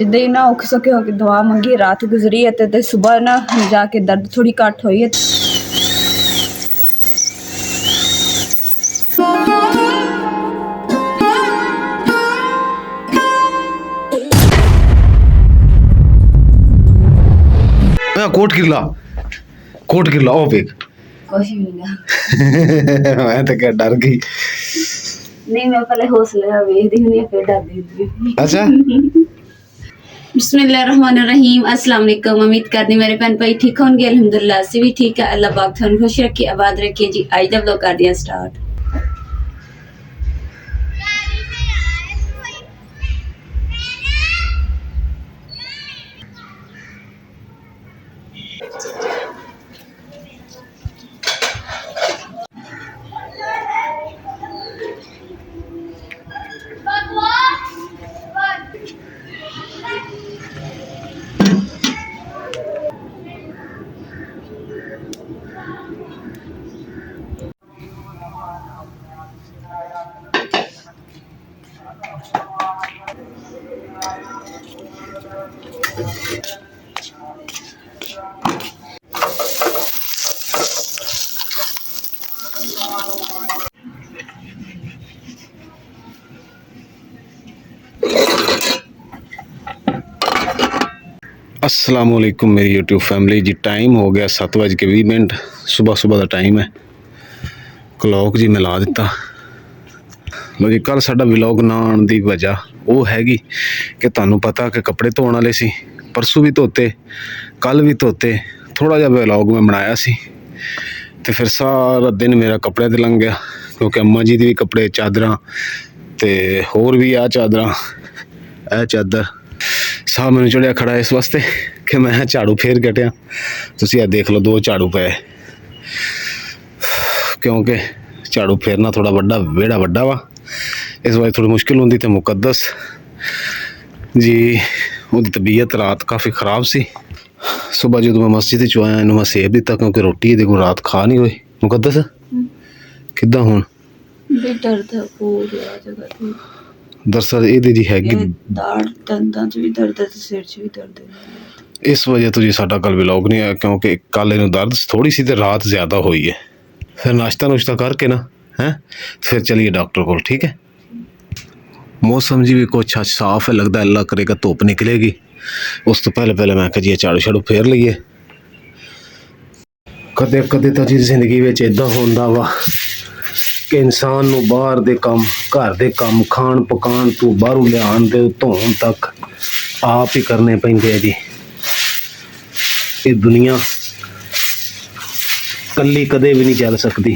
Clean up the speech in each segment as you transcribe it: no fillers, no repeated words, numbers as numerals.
जिद्दां ही ना औखे सौखे होके दुआ मंगी, रात गुजरी है ते सुबह ना जाके दर्द थोड़ी घट हुई है। कोट गिरला ओ वेख कुछ भी ना मैं तो क्या डर गई। नहीं मैं पहले हौसला वेखदी हुंदी फिर डरदी। अच्छा बिस्मिल्लाहिर्रहमानिर्रहीम। अस्सलाम वालेकुम। उम्मीद करदी मेरे भैन भाई ठीक होंगे। अल्हम्दुलिल्लाह असी भी ठीक है। अल्लाह पाक तुहानू खुश रखे, आबाद रखे जी। अज दा व्लॉग कर दिया स्टार्ट। अस्सलाम वालेकुम मेरी यूट्यूब फैमिली जी। टाइम हो गया 7:20। सुबह का टाइम है। क्लॉक जी मैं ला दिता। लो जी कल साडा व्लॉग ना आने की वजह वो हैगी कि तुहानू पता कि कपड़े धोने वाले सी, परसों भी धोते, कल भी धोते। थोड़ा जिहा व्लॉग मैं बनाया सी ते फिर सारा दिन मेरा कपड़े ते लंघ गया, क्योंकि अम्मा जी दी भी कपड़े, चादरां ते होर भी आ चादरां, ए चादर साह मैनू चढ़िया खड़ा इस वास्ते कि मैं झाड़ू फेर कटिया। तुसीं आ देख लो 2 झाड़ू पे, क्योंकि झाड़ू फेरना थोड़ा वड्डा वेड़ा वड्डा वा, इस वजह थोड़ी मुश्किल होंदी। ते मुकद्दस जी उहदी तबीयत रात काफ़ी ख़राब सी। सुबह जो मैं मस्जिद चो आया इनू मैं सेब दिता, क्योंकि रोटी ਇਹਦੇ ਕੋਲ रात खा नहीं हुई। मुकद्दस किद्दां हुण दर्द है पूरी जगह ते। दरअसल ਇਹਦੀ जी हैगी दाढ़ दंदां च भी दर्द है ते सिर च भी दर्द है। इस वजह तो जी साडा कल व्लॉग नहीं आया, क्योंकि कल इनू दर्द थोड़ी सी ते रात ज़्यादा हुई है। फिर नाश्ता नुश्ता करके ना हैं फिर चलिए डॉक्टर को, ठीक है। मौसम जी भी कुछ आज साफ है, लगता अल्लाह करेगा धुप निकलेगी। उस तो पहले मैं कहा जी झाड़ू झाड़ू फेर लीए। कदे कदे तो जी जिंदगी में इदा होंदा वा कि इंसान नू बाहर दे काम, घर दे काम, खान पकान तू बाहरों लियान दे धोन तक आप ही करने पैंदे जी। ये दुनिया कली कदे भी नहीं चल सकती,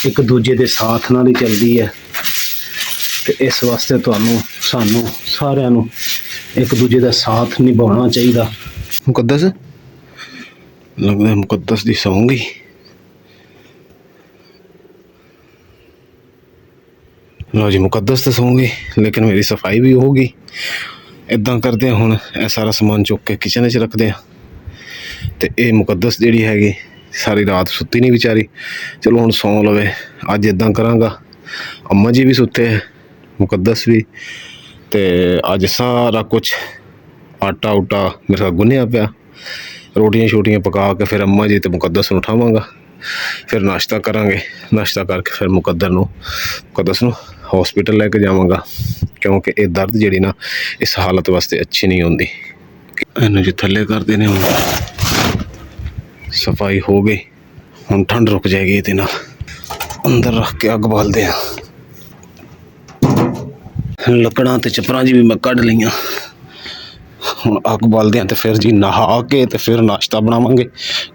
एक दूजे के साथ नाल ही चलती है। तो इस वास्ते तुहानू सानू सारिਆਂ ਨੂੰ एक दूजे का साथ निभाना चाहिए। मुकद्दस लगता है मुकद्दस दी सौंगी। लो जी मुकद्दस तो सौंगी, लेकिन मेरी सफाई भी होगी। इदा करते हैं हुण यह सारा समान चुक के किचन च रखते हैं। तो ये मुकद्दस जिहड़ी हैगी सारी रात सुत्ती नहीं बेचारी। चलो हुण सौ लवे। अज इदा करांगा, अम्मा जी भी सुते है, मुकद्दस भी। तो अज सारा कुछ आटा उटा मेरे गुन्निया पिया, रोटियां शोटियां पका के फिर अम्मा जी तो मुकद्दस नूं उठावांगा, फिर नाश्ता करांगे। नाश्ता करके फिर मुकद्दस नूं हॉस्पिटल लैके जावांगा, क्योंकि ये दर्द जिहड़ी ना इस हालत वास्ते अच्छी नहीं होंदी। इन्हूं जी थल्ले कर देने। हुण सफाई हो गई, हुण ठंड रुक जाएगी। ये नाल अंदर रख के अग बालते हैं। लकड़ां ते चपरां जी भी मैं कढ़ लईआं। हुण अग बालते हैं तो फिर जी नहा के तो फिर नाश्ता बनावांगे,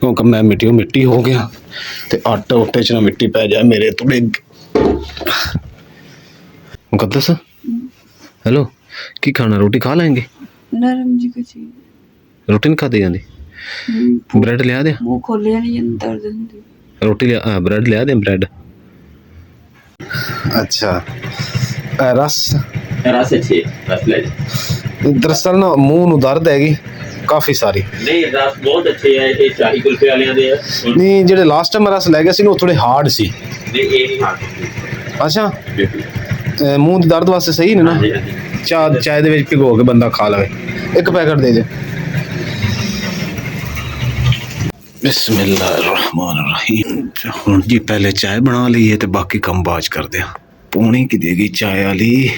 क्योंकि मैं मिट्टी हो गया। तो आटे उटे च ना मिट्टी पै जाए मेरे थोड़े। मुकद्दस हेलो, की खाना? रोटी खा लेंगे? नरम जी कुछ रोटी नहीं खाती जाती? ब्रेड लिया दे? मुंह खोलिया नहीं दर्द हुंदी। रोटी लिया, ब्रेड लिया दे ब्रेड। अच्छा रस अच्छी रस ले। दरअसल ना मूँह नूं दर्द हैगी काफ़ी सारी। नहीं रस बहुत अच्छे है, ये शाही कुल्फे वाले दे नहीं ਜਿਹੜੇ ਲਾਸਟ ਟਾਈਮ ਰਸ ਲੈ ਗਿਆ ਸੀ ਨਾ ਉਹ ਥੋੜੇ ਹਾਰਡ ਸੀ। नहीं ये नहीं हाथ। ਅੱਛਾ ਮੂੰਹ ਦੇ ਦਰਦ ਵਾਸਤੇ ਸਹੀ ਨੇ ਨਾ? ਚਾਹ ਦੇ ਵਿੱਚ ਭਿਗੋ ਕੇ ਬੰਦਾ ਖਾ ਲਵੇ। ਇੱਕ ਪੈਕਟ ਦੇ ਦੇ। ਬਿਸਮਿਲ੍ਲਾਹਿਰਰਹਿਮਾਨਿਰਰਹੀਮ। ਹੁਣ ਜੀ ਪਹਿਲੇ ਚਾਹ ਬਣਾ ਲਈਏ ਤੇ ਬਾਕੀ ਕੰਮ ਬਾਅਦ ਕਰਦੇ ਆ। ਪੌਣੀ ਕੀ ਦੇਗੀ ਚਾਹ ਵਾਲੀ।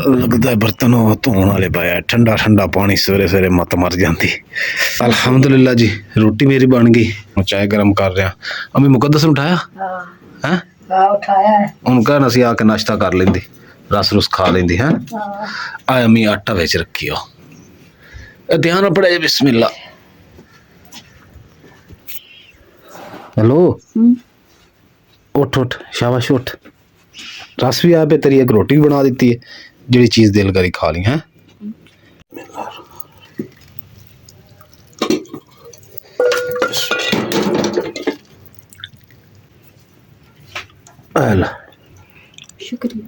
ਲੱਗਦਾ ਬਰਤਨ ਉਹ ਧੋਣ ਵਾਲੇ ਪਾਇਆ। ਠੰਡਾ ਠੰਡਾ ਪਾਣੀ ਸਵੇਰੇ ਸਵੇਰੇ ਮੱਤ ਮਰ ਜਾਂਦੀ। ਅਲਹਮਦੁਲਿਲਾ ਜੀ ਰੋਟੀ ਮੇਰੀ ਬਣ ਗਈ। ਹੁਣ ਚਾਹ ਗਰਮ ਕਰ ਰਿਹਾ। ਅਮੀ ਮੁਕੱਦਸ ਨੂੰ ਉਠਾਇਆ? ਹੈ ਉਠਾਇਆ ਹੈ। ਉਹਨੂੰ ਕਹਿਣਾ ਸੀ ਆ ਕੇ ਨਾਸ਼ਤਾ ਕਰ ਲੈਂਦੀ, ਰਸ ਰੁਸ ਖਾ ਲੈਂਦੀ। ਹੈ ਆ ਅਮੀ ਆਟਾ ਵਿੱਚ ਰੱਖਿਓ। ਇਹ ਧਿਆਨ ਨਾਲ ਪੜਿਆ। ਬਿਸਮਿल्लाह। हेलो उठ उठ शाबाश उठ। रस भी आ पे तेरी एक रोटी भी बना देती है जी चीज दिल करी खा ली। है शुक्रिया।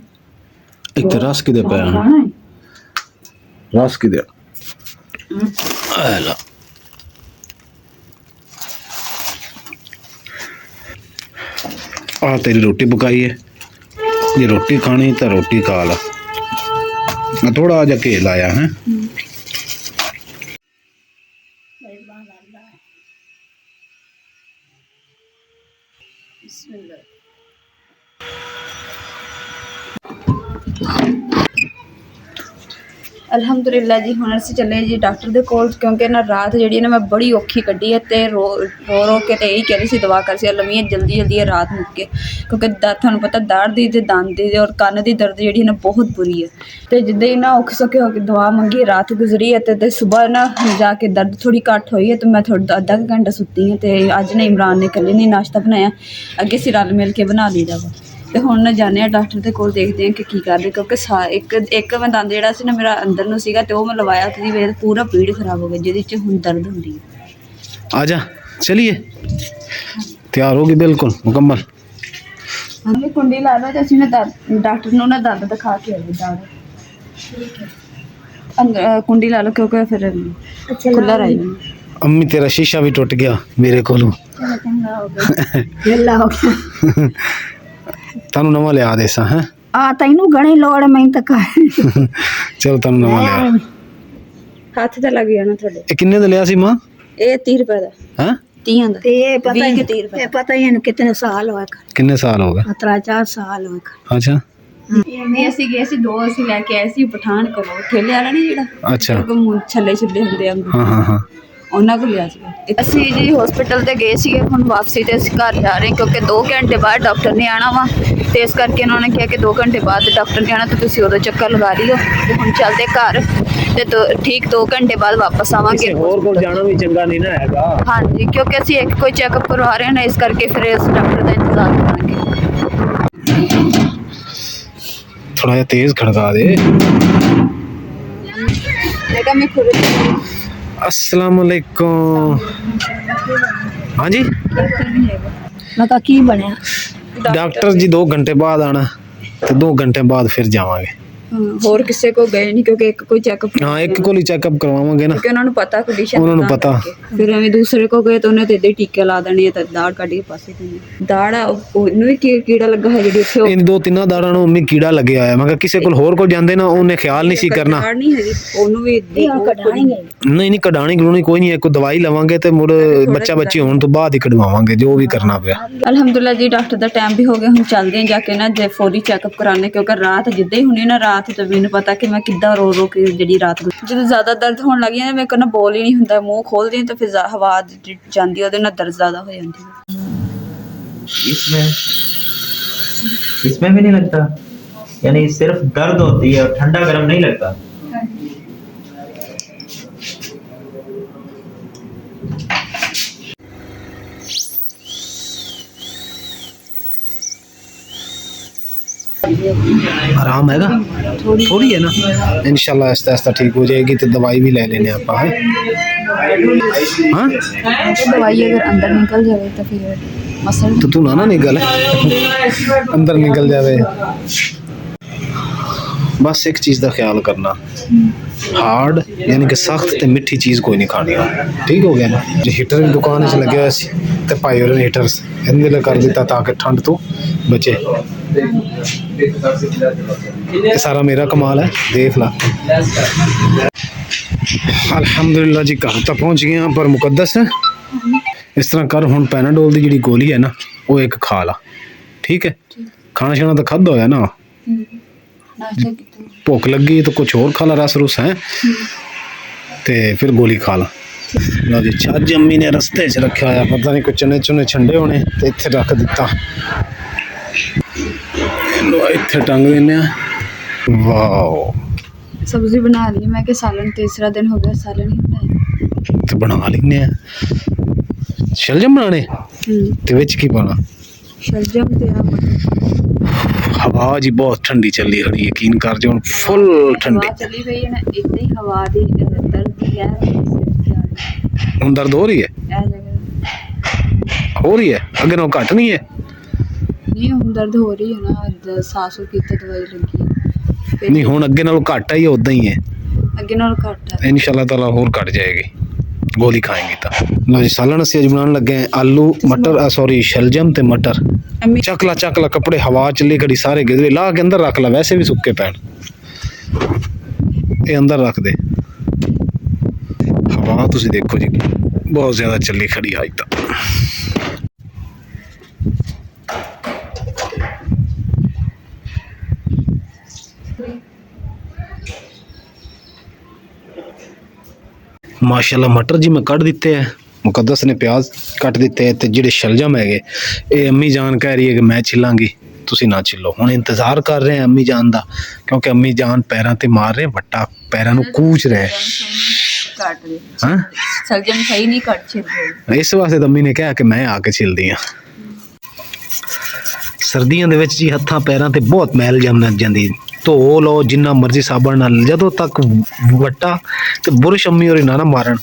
एक तो रस कि पे रस कि आ तेरी रोटी पकाई है। जे रोटी खानी तो रोटी खा ला। मैं थोड़ा जा घेल आया है। ਅਲਹਮਦੁਲਿਲਾ ਜੀ ਹੁਣ ਅਸੀਂ ਚੱਲੇ ਜੀ ਡਾਕਟਰ ਦੇ ਕੋਲ ਕਿਉਂਕਿ ਨਾ ਰਾਤ ਜਿਹੜੀ ਨਾ ਮੈਂ ਬੜੀ ਔਖੀ ਕੱਢੀ ਹੈ ਤੇ ਰੋ ਕੇ ਤੇ ਇਹੀ ਕਹਿ ਰਹੀ ਸੀ ਦਵਾ ਕਰ ਸੀ ਲੰਮੀ ਜਲਦੀ ਇਹ ਰਾਤ ਮੁੱਕੇ ਕਿਉਂਕਿ ਤੁਹਾਨੂੰ ਪਤਾ ਦਾੜ ਦੀ ਤੇ ਦੰਦ ਦੀ ਔਰ ਕੰਨ ਦੀ ਦਰਦ ਜਿਹੜੀ ਨਾ ਬਹੁਤ ਬੁਰੀ ਹੈ ਤੇ ਜਿੱਦਾਂ ਹੀ ਨਾ ਔਖ ਸਕੇ ਹੋ ਕੇ ਦਵਾ ਮੰਗੀ ਰਾਤ ਗੁਜ਼ਰੀ ਹੈ ਤੇ ਸਵੇਰ ਨਾ ਜਾ ਕੇ ਦਰਦ ਥੋੜੀ ਘੱਟ ਹੋਈ ਹੈ ਤੇ ਮੈਂ ਥੋੜਾ ਅੱਧਾ ਘੰਟਾ ਸੁੱਤੀ ਹਾਂ ਤੇ ਅੱਜ ਨਾ ਇਮਰਾਨ ਨੇ ਇਕੱਲੇ ਨੇ ਨਾਸ਼ਤਾ ਬਣਾਇਆ। ਅੱਗੇ ਅਸੀਂ ਰਲ ਮਿਲ ਕੇ ਬਣਾ ਲਈਦਾ ਵਾ ਤੇ ਹੁਣ ਨਾ ਜਾਂਦੇ ਹਾਂ ਡਾਕਟਰ ਦੇ ਕੋਲ ਦੇਖਦੇ ਹਾਂ ਕਿ ਕੀ ਕਰਦੇ ਕਿਉਂਕਿ ਇੱਕ ਮੈਂ ਦੰਦ ਜਿਹੜਾ ਸੀ ਨਾ ਮੇਰਾ ਅੰਦਰ ਨੂੰ ਸੀਗਾ ਤੇ ਉਹ ਮੈਂ ਲਵਾਇਆ ਉਹਦੀ ਵਜ੍ਹਾ ਤੋਂ ਪੂਰਾ ਪੀੜ ਖਰਾਬ ਹੋ ਗਿਆ ਜਿਹਦੇ 'ਚ ਹੁਣ ਦਰਦ ਹੁੰਦੀ ਹੈ। आ जा चलिए तैयार होगी बिल्कुल मुकम्मल। ਹਾਂਜੀ ਕੁੰਡੀ ਲਾ ਲਓ ਤੇ ਅਸੀਂ ਨਾ ਡਾਕਟਰ ਨੂੰ ਨਾ ਦੰਦ ਦਿਖਾ ਕੇ ਆਏ ਦਾੜ ਅੰਦਰ ਕੁੰਡੀ ਲਾ ਲਓ ਕਿਉਂਕਿ ਫਿਰ ਖੁੱਲਾ ਰਹਿ ਜਾਣਾ। अम्मी तेरा शीशा भी टूट गया मेरे कोलों। ਵੇਲਾ ਹੋ ਗਿਆ। तानू नवा लिया दे सा है। ਆ ਤੈਨੂੰ ਗਣੇ ਲੋੜ ਮੈਂ ਤਾਂ ਕਰ चल तानू नवा लिया। ਹੱਥ ਤਾਂ ਲੱਗ ਜਾਣਾ ਤੁਹਾਡੇ। ये किन्ने दा लिया सी मां? ਇਹ 30 ਰੁਪਏ ਦਾ हैं 30 ਦਾ ਤੇ ਇਹ ਪਤਾ 20 ਹੀ ਕੇ 30 ਰੁਪਏ ਇਹ ਪਤਾ ਹੀ ਇਹਨੂੰ ਕਿਤਨੇ ਸਾਲ ਹੋਏ किन्ने साल हो गए? 4 ਸਾਲ ਹੋਏ। अच्छा ਇਹ ਅਸੀਂ ਗਏ ਸੀ ਦੋ ਅਸੀਂ ਲੈ ਕੇ ਆਏ ਸੀ ਪਠਾਨਕੋਟ ਠੇਲੇ ਵਾਲਾ ਨਹੀਂ ਜਿਹੜਾ अच्छा ਛੱਲੇ ਛੱਲੇ ਹੁੰਦੇ ਆ हाँ हाँ हाँ ਉਹਨਾਂ ਕੋਲ ਲਿਆ ਸੀਗਾ। ਅਸੀਂ ਜੀ ਹਸਪੀਟਲ ਤੇ ਗਏ ਸੀਗੇ ਹੁਣ ਵਾਪਸੀ ਤੇ ਅਸੀਂ ਘਰ ਜਾ ਰਹੇ ਕਿਉਂਕਿ 2 ਘੰਟੇ ਬਾਅਦ ਡਾਕਟਰ ਨੇ ਆਣਾ ਵਾ ਤੇ ਇਸ ਕਰਕੇ ਉਹਨਾਂ ਨੇ ਕਿਹਾ ਕਿ 2 ਘੰਟੇ ਬਾਅਦ ਡਾਕਟਰ ਨੇ ਆਣਾ ਤੇ ਤੁਸੀਂ ਉਦੋਂ ਚੱਕਰ ਲਗਾ ਲਿਓ ਤੇ ਹੁਣ ਚੱਲਦੇ ਘਰ ਤੇ ਠੀਕ 2 ਘੰਟੇ ਬਾਅਦ ਵਾਪਸ ਆਵਾਂਗੇ। ਹੋਰ ਕੋਲ ਜਾਣਾ ਵੀ ਚੰਗਾ ਨਹੀਂ ਨਾ ਹੈਗਾ। ਹਾਂਜੀ ਕਿਉਂਕਿ ਅਸੀਂ ਇੱਕ ਕੋਈ ਚੈੱਕਅਪ ਕਰਵਾ ਰਹੇ ਹਾਂ ਨਾ ਇਸ ਕਰਕੇ ਫਿਰ ਇਸ ਡਾਕਟਰ ਦਾ ਇੰਤਜ਼ਾਰ ਕਰਾਂਗੇ। थोड़ा जा तेज खड़का दे। देखा मैं खुद अस्सलाम वालेकुम। हाँ जी ਮੈਂ ਕਿਹਾ ਕੀ ਬਣਿਆ? डॉक्टर जी 2 घंटे बाद आना तो 2 घंटे बाद फिर जावांगे। ਹੋਰ ਕਿਸੇ ਕੋ ਗਏ ਨਹੀਂ ਕਿਉਂਕਿ ਇੱਕ ਕੋਈ ਚੈੱਕਅਪ हाँ एक को ही चेकअप करवावांगे ना। ਕਿਉਂਕਿ ਉਹਨਾਂ ਨੂੰ ਪਤਾ ਕੰਡੀਸ਼ਨ ਉਹਨਾਂ ਨੂੰ ਪਤਾ। ਫਿਰ ਐਵੇਂ ਦੂਸਰੇ ਕੋ ਗਏ ਤਾਂ ਉਹਨੇ ਤੇ ਇੱਦੇ ਟੀਕੇ ਲਾ ਦੇਣੇ ਤਾਂ ਦਾੜ ਕੱਢ ਕੇ ਪਾਸੇ ਦੇਣੀ ਦਾੜ ਆ, ਉਹਨੂੰ ਵੀ ਕੀੜਾ ਲੱਗਾ ਹੈ ਜਿਹੜੀ ਉੱਥੇ इन 2-3 ਦਾੜਾਂ ਨੂੰ ਮੰਮੀ ਕੀੜਾ ਲੱਗਿਆ ਹੋਇਆ। ਮੈਂ ਕਿਹਾ ਕਿਸੇ ਕੋਲ ਹੋਰ ਕੋਲ ਜਾਂਦੇ ਨਾ ਉਹਨੇ ਖਿਆਲ ਨਹੀਂ ਸੀ ਕਰਨਾ। ਦਾੜ ਨਹੀਂ ਹੈਗੀ ਉਹਨੂੰ ਵੀ ਇਹ ਹੁਣ ਕਢਾਣਗੇ। ਨਹੀਂ ਕਢਾਣੀ ਗਲੂਣੀ ਕੋਈ ਨਹੀਂ ਹੈ। ਕੋਈ ਦਵਾਈ ਲਵਾਂਗੇ ਤੇ ਮੁੜ ਬੱਚਾ ਬੱਚੀ ਹੋਣ ਤੋਂ ਬਾਅਦ ਹੀ ਕਢਵਾਵਾਂਗੇ ਜੋ ਵੀ ਕਰਨਾ ਪਿਆ। ਅਲਹਮਦੁਲਿਲਾ ਜੀ ਡਾਕਟਰ ਦਾ ਟਾਈਮ ਵੀ ਹੋ ਗਿਆ ਹੁਣ ਚੱਲਦੇ ਹਾਂ ਜਾ ਕੇ ਨਾ ਜੇ ਫੌਰੀ ਚੈੱਕਅਪ ਕਰਾਉਣੇ ਕਿਉਂਕਿ ਰਾਤ ਜਿੱਦਾਂ ਹੀ ਹੁਣੀ ਨਾ ਰਾਤ ਤੇ ਮੈਨੂੰ ਪਤਾ ਕਿ ਮੈਂ ਕਿੱਦਾਂ ਰੋ ਕੇ ਜਿਹੜੀ ਰਾਤ ਜਦੋਂ ਜ਼ਿਆਦਾ ਦਰਦ ਹੋਣ ਲੱਗ ਜਾਂਦਾ ਮੇਰੇ ਕੋਲ ਨਾ ਬੋਲ ਹੀ ਨਹੀਂ ਹੁੰਦਾ ਮੂੰਹ ਖੋਲਦੀ ਹਾਂ ਤਾਂ ਫਿਰ ਹਵਾ ਜਾਂਦੀ ਉਹਦੇ ਨਾਲ ਦਰਦ ਜ਼ਿਆਦਾ ਹੋ ਜਾਂਦੀ ਹੈ। इसमें भी नहीं लगता यानी सिर्फ दर्द होती है और ठंडा गर्म नहीं लगता। आराम हैगा थोड़ी है ना इंशाल्लाह आहिस्ता आहिस्ता ठीक हो जाएगी तो दवाई भी ले लेने आप। हाँ दवाई अगर अंदर निकल जाए तो फिर मसल तो तू ना निकल अंदर निकल जावे। बस एक चीज़ का ख्याल करना हार्ड यानी कि सख्त ते मिठी चीज़ कोई नहीं खानी। ठीक हो गया ना। जो हीटर भी दुकान च लगे हुए सी ते भाई होरें हीटर्स इन्हें कर दिता ताकि ठंड तो बचे। ये सारा मेरा कमाल है, देख ला। अल्हम्दुलिल्लाह जी घर तक पहुंच गए हैं। पर मुकद्दस है इस तरह कर, हुण पैनाडोल दी जिहड़ी गोली है ना वो एक खा ला, ठीक है? खाना शाना तो खादा होया ना, नाश्ता कितना भुख लगी तो कुछ और खा ला, रस रुस है ते फिर गोली खा ला। लो जी छज अम्मी ने रस्ते च रखा होया, पता नहीं कुछ चने चुने छंडे होने ते इत्थे रख दिता। लो इत्थे टंग देने। वाह सब्जी बना ली मैं कि सालन, तीसरा दिन हो गया सालन ही बनाया। ते बना लेने आ। शलजम बनाने ते विच की पाना? शलजम ते आ मटर। हवा जी बहुत ठंडी चली खड़ी, यकीन कर जो फुल ठंडी। हवा चली गई है ना, इतनी ही हवा दी दर्द दी है। हुण दर्द हो रही है? ए जगह हो रही है, अगे नालों घट नहीं है? नहीं हुण दर्द हो रही है ना, सासू की तो दवाई लगी है। नहीं हुण अगे नालों घट है या उदा ही है? अगे नाल घट है। इंशाल्लाह ताला होर घट जाएगी गोली खाएंगे तो। लो जी सालन असीं अज बनाने लगे हैं आलू मटर, सॉरी शलजम ते मटर। अम्मी चक ला कपड़े, हवा चली खड़ी, सारे गिदरे ला के अंदर रख ला, वैसे भी सुक्के पैन ये अंदर रख दे। हवा तुसीं देखो जी बहुत ज़्यादा चली खड़ी अज तक। माशाल्लाह मटर जी मैं कट दिते है, मुकद्दस ने प्याज कट दिते है, ते जिहड़े शलजम है ये अम्मी जान कह रही है कि मैं छिलांगी, तुसी ना छिलो। हुण इंतजार कर रहे हैं अम्मी जान दा, क्योंकि अम्मी जान पैरां ते मार रहे, वट्टा पैरां नूं कूच रहे। काट दे हाँ सलजम सही नहीं कट छिल इस वास्ते तो अम्मी ने कहा कि मैं आके छिलदी हाँ। सर्दियों दे विच जी हत्थां पैरां ते बहुत मैल जम जांदी, धो लो जिन्ना मर्जी साबण नाल, जदों तक वट्टा ते बुरश अम्मी होरी ना मारन,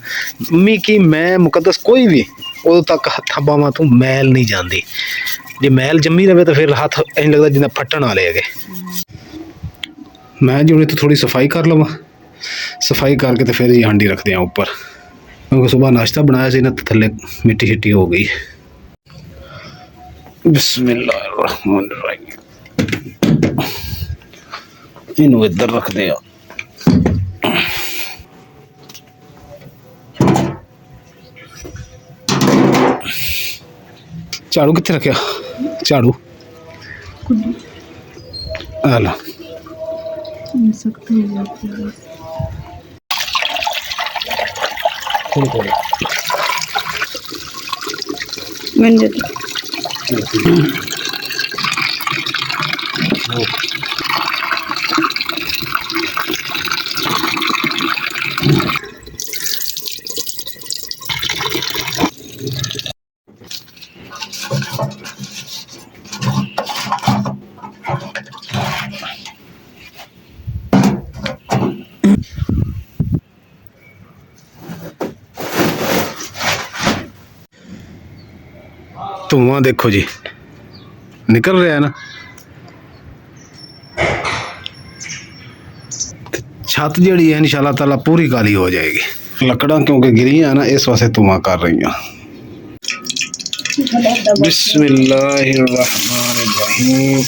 अम्मी की मैं मुकद्दस कोई भी, उदों तक हत्थां बावां तो मैल नहीं जाती। जे मैल जम्मी रहे तो फिर हाथ इंज लगदा जिन्ना फट्टन वाले है। मैं जी हुणे तो थोड़ी सफाई कर लवां, सफाई करके तो फिर जी हांडी रखते हैं ऊपर, क्योंकि सुबह नाश्ता बनाया सी ना तो थल्ले मिट्टी शिट्टी हो गई। बिस्मिल्लाहिर्रहमानिर्रहीम, इनू इधर रख दे। झाड़ू कित्थे रखिया? झाड़ू आला सख्त हो जाती है। मैंने धुआं देखो जी निकल रहा है ना, छत जड़ी है इंशाल्लाह ताला पूरी काली हो जाएगी। लकड़ा क्योंकि गिरी है ना इस वास्ते धुआं कर रही हैं। बिस्मिल्लाहिर्रहमानिर्रहीम।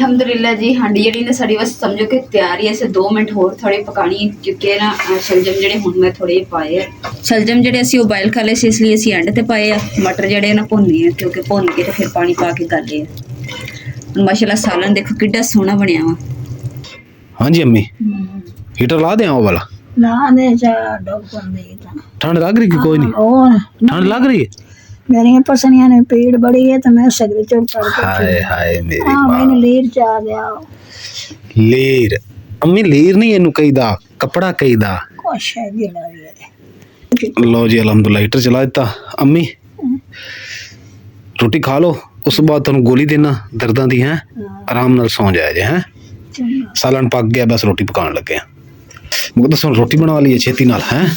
अल्हम्दुलिल्लाह जी हांडी ਜਿਹੜੀ ਨੇ ਸਾਡੀ ਬਸ ਸਮਝੋ ਕਿ ਤਿਆਰ ਹੀ ਐ। 2 ਮਿੰਟ ਹੋਰ ਥੋੜੇ ਪਕਾਣੀ ਕਿਉਂਕਿ ਨਾ ਸ਼ਲਜਮ ਜਿਹੜੇ ਹੁਣ ਮੈਂ ਥੋੜੇ ਪਾਏ ਆ। ਸ਼ਲਜਮ ਜਿਹੜੇ ਅਸੀਂ ਉਬਾਈਲ ਕਰ ਲਏ ਸੀ ਇਸ ਲਈ ਅਸੀਂ ਐਂਡ ਤੇ ਪਾਏ ਆ। ਮਟਰ ਜਿਹੜੇ ਨਾ ਭੁੰਨੇ ਆ ਕਿਉਂਕਿ ਭੁੰਨ ਕੇ ਤੇ ਫਿਰ ਪਾਣੀ ਪਾ ਕੇ ਗਾਲੇ ਆ। ਹੁਣ ਮਾਸ਼ਾਅੱਲਾ ਸਾਲਨ ਦੇਖੋ ਕਿੱਡਾ ਸੋਹਣਾ ਬਣਿਆ ਵਾ। ਹਾਂਜੀ अम्मी हीटर ला दें वो वाला? ला दे जा डॉग कर देगा। ठंड लग रही कि कोई नहीं? और ठंड लग रही है? मेरी पसलियां ने पीड़ बड़ी है तो मैं सगरी चुप करके हाय हाय मेरी हाँ मां। मैंने लीर चा दिया लीर अम्मी लीर नहीं इनू कहीदा, कपड़ा कहीदा। कुछ है गिला भी लो जी अल्हम्दुलिल्लाह हीटर चला देता। अम्मी रोटी खा लो, उस बाद तुहानू गोली देना दर्दां दी है, आराम नाल सौ जाए जे हैं। सालन पक गया बस रोटी पकाने लगे हैं। मुझे दसो रोटी बना ली है छेती नाल हैं?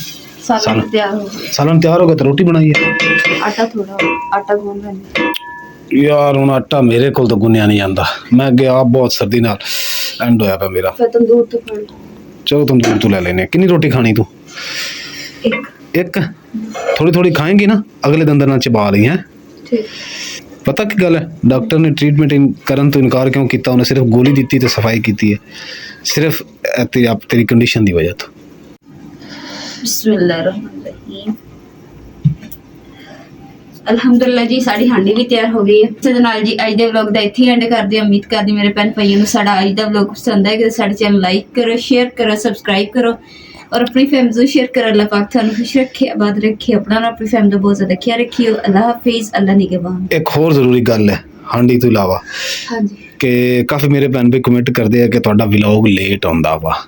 ਸਾਲਨ ਤਿਆਰ ਹੋ ਗਿਆ। सालन तैयार हो गया तो रोटी बनाइए। ਆਟਾ ਥੋੜਾ ਆਟਾ ਗੁੰਨ ਲੈਣਾ। यार हुण आटा मेरे कोल तो गुन्निया नहीं जाता, मैं गया बहुत सर्दी नाल एंड होया पिया मेरा। ਫਿਰ ਤੰਦੂਰ ਤੋਂ ਫੜ चलो तंदूर तो ले लेने। कितनी रोटी खानी तू? ਇੱਕ एक थोड़ी थोड़ी खाएंगी ना, अगले दिन ना चबा ली है। ठीक ਪਤਾ ਕੀ ਗੱਲ ਹੈ, ਡਾਕਟਰ ਨੇ ਟ੍ਰੀਟਮੈਂਟ ਕਰਨ ਤੋਂ ਇਨਕਾਰ ਕਿਉਂ ਕੀਤਾ? ਉਹਨੇ ਸਿਰਫ ਗੋਲੀ ਦਿੱਤੀ ਤੇ ਸਫਾਈ ਕੀਤੀ ਹੈ, ਸਿਰਫ ਤੇਰੀ ਕੰਡੀਸ਼ਨ ਦੀ ਵਜ੍ਹਾ ਤੋਂ। ਬਿਸਮਿਲ੍ਲਾਹਿਰਰਹਿਮਾਨਿਰਰਹੀਮ। ਅਲਹਮਦੁਲਿਲਾ ਜੀ, ਸਾਡੀ ਹਾਂਡੀ ਵੀ ਤਿਆਰ ਹੋ ਗਈ ਹੈ। ਇਸ ਦੇ ਨਾਲ ਜੀ ਅੱਜ ਦੇ ਵਲੌਗ ਦਾ ਇੱਥੇ ਐਂਡ ਕਰਦੇ ਹਾਂ। ਉਮੀਦ ਕਰਦੀ ਮੇਰੇ ਭੈਣ ਭਾਈਆਂ ਨੂੰ ਸਾਡਾ ਅੱਜ ਦਾ ਵਲੌਗ ਪਸੰਦ ਆਏਗਾ। ਸਾਡੇ ਚੈਨਲ ਲਾਈਕ ਕਰੋ, ਸ਼ੇਅਰ ਕਰੋ, ਸਬਸਕ੍ਰਾਈਬ ਕਰੋ और अपनी फैमिली को शेयर करो। अल्लाह पाक थानू खुश रखे, आबाद रखे, अपना और अपनी फैमिली बहुत ज़्यादा ख्याल रखियो। अल्लाह हाफिज़, अल्लाह निगहबान। ਇੱਕ ਹੋਰ ਜ਼ਰੂਰੀ ਗੱਲ ਹੈ ਹਾਂਡੀ ਤੋਂ ਇਲਾਵਾ हाँ जी, ਕਿ ਕਾਫੀ ਮੇਰੇ ਭੈਣ ਵੀ ਕਮੈਂਟ ਕਰਦੇ ਆ ਕਿ ਤੁਹਾਡਾ ਵਲੌਗ ਲੇਟ ਆਉਂਦਾ ਵਾ।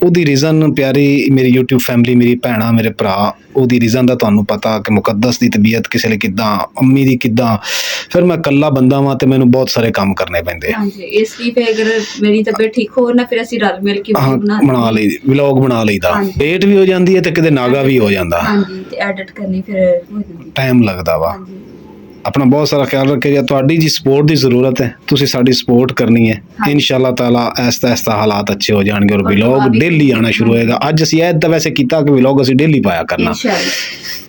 ਉਹਦੀ ਰੀਜ਼ਨ ਪਿਆਰੀ ਮੇਰੀ YouTube ਫੈਮਿਲੀ, ਮੇਰੀ ਭੈਣਾਂ, ਮੇਰੇ ਭਰਾ, ਉਹਦੀ ਰੀਜ਼ਨ ਦਾ ਤੁਹਾਨੂੰ ਪਤਾ ਕਿ ਮੁਕੱਦਸ ਦੀ ਤਬੀਅਤ ਕਿਸੇ ਲਈ ਕਿੱਦਾਂ, ਅੰਮੀ ਦੀ ਕਿੱਦਾਂ, ਫਿਰ ਮੈਂ ਇਕੱਲਾ ਬੰਦਾ ਵਾਂ ਤੇ ਮੈਨੂੰ ਬਹੁਤ ਸਾਰੇ ਕੰਮ ਕਰਨੇ ਪੈਂਦੇ। हाँ जी, इसलिए फिर अगर मेरी तबीयत ठीक हो ना, फिर ਅਸੀਂ ਰਲ ਮਿਲ ਕੇ ਹਾਂ, ਬਣਾ ਲਈ ਵਲੌਗ ਬਣਾ ਲਈਦਾ। ਹਾਂਜੀ। ਲੇਟ ਵੀ ਹੋ ਜਾਂਦੀ ਹੈ ਤੇ ਕਿਤੇ ਨਾਗਾ ਵੀ ਹੋ ਜਾਂਦਾ, हाँ जी, ਤੇ ਐਡਿਟ ਕਰਨੀ ਫਿਰ ਹੋ ਜਾਂਦੀ। ਟਾਈਮ ਲੱਗਦਾ ਵਾ। हाँ जी, ਆਪਣਾ ਬਹੁਤ ਸਾਰਾ ਖਿਆਲ ਰੱਖਿਆ। ਤੁਹਾਡੀ ਜੀ ਸਪੋਰਟ ਦੀ ਜ਼ਰੂਰਤ ਹੈ, ਤੁਸੀਂ ਸਾਡੀ ਸਪੋਰਟ ਕਰਨੀ ਹੈ। ਹਾਂਜੀ। ਇਨਸ਼ਾਅੱਲਾ ਤਾਲਾ ਐਸਤਾ ਐਸਤਾ ਹਾਲਾਤ ਅੱਛੇ ਹੋ ਜਾਣਗੇ ਔਰ ਔਰ ਵਲੌਗ ਦੁਆ ਵੀ ਡੇਲੀ ਆਣਾ ਸ਼ੁਰੂ ਹੋਏਗਾ। ਅੱਜ ਅਸੀਂ ਇਹ ਤਾਂ ਵੈਸੇ ਕੀਤਾ ਕਿ ਵਲੌਗ ਅਸੀਂ ਡੇਲੀ ਪਾਇਆ ਕਰਨਾ। इंशाअल्लाह।